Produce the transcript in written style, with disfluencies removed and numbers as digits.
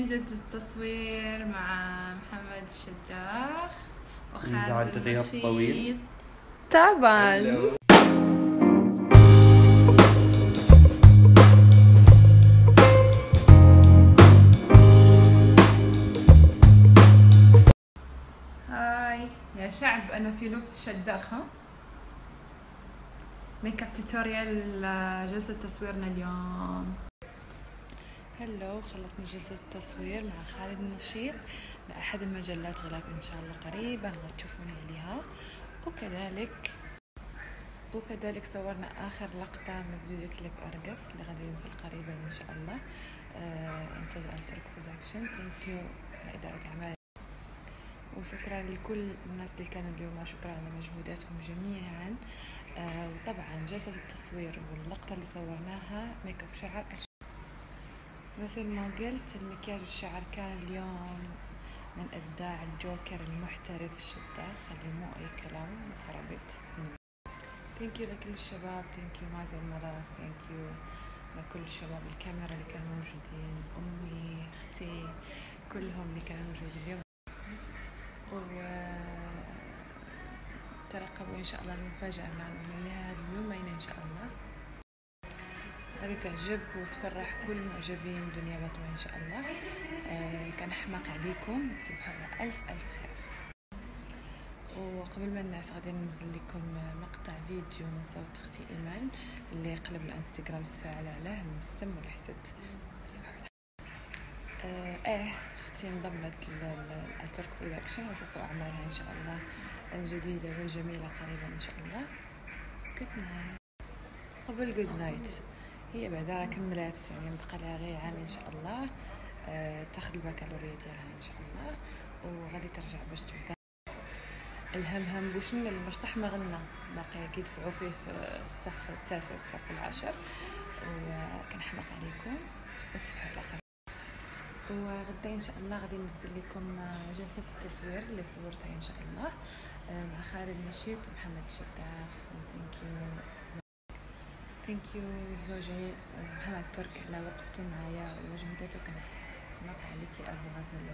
نتيجة التصوير مع محمد الشداخ وخالد بعد غياب النشيط طويل طبعا. هاي يا شعب، أنا في لبس شداخ. ميك اب توتوريال جلسة تصويرنا اليوم. هلو، خلصنا جلسة التصوير مع خالد النشيط لأحد المجلات غلاف إن شاء الله قريبا تشوفوني عليها. وكذلك صورنا آخر لقطة من فيديو كليب أرقص اللي غادي ينزل قريبا إن شاء الله. إنتاج ألترك برودكشن. ثانك يو لإدارة أعمال، وشكرا لكل الناس اللي كانوا اليوم، شكرا على مجهوداتهم جميعا. وطبعا جلسة التصوير واللقطة اللي صورناها ميك اب شعر، مثل ما قلت المكياج والشعر كان اليوم من إبداع الجوكر المحترف الشداخ اللي مو أي كلام وخربت. ثانك يو لكل الشباب، ثانك يو مازن ملاس، ثانك يو لكل الشباب الكاميرا اللي كانوا موجودين، أمي، أختي، كلهم اللي كانوا موجودين اليوم. وترقبوا إن شاء الله المفاجأة اللي هنعملها هذا اليومين إن شاء الله، هذه تعجب وتفرح كل معجبين دنيا بطمة إن شاء الله. كان حماق عليكم، تصبحوا على ألف خير. وقبل ما الناس غادي ننزل لكم مقطع فيديو من صوت اختي ايمان اللي قلب الانستغرام تفاعل عليه من السم والحسد. اختي انضمت للترك برودكشن، وشوفوا اعمالها ان شاء الله الجديده والجميله قريبا ان شاء الله. جود نايت. قبل جود نايت، هي بعدا كملات يعني بقى لها غير عام ان شاء الله تاخذ البكالوريا ديالها ان شاء الله، وغادي ترجع باش تبدا الهم بوشنا المشطح ما غنى باقي كيدفعوا فيه في الصف التاسع والصف العاشر. وكنحماق عليكم وتصبحوا على خير. وغدا ان شاء الله غادي ننزل لكم جلسه التصوير اللي صورتها ان شاء الله مع خالد النشيط ومحمد الشداخ. ثانك يو زوجي محمد ترك على وقفتوا معايا ومجهوداته، كنحماق عليكي ابو غزل.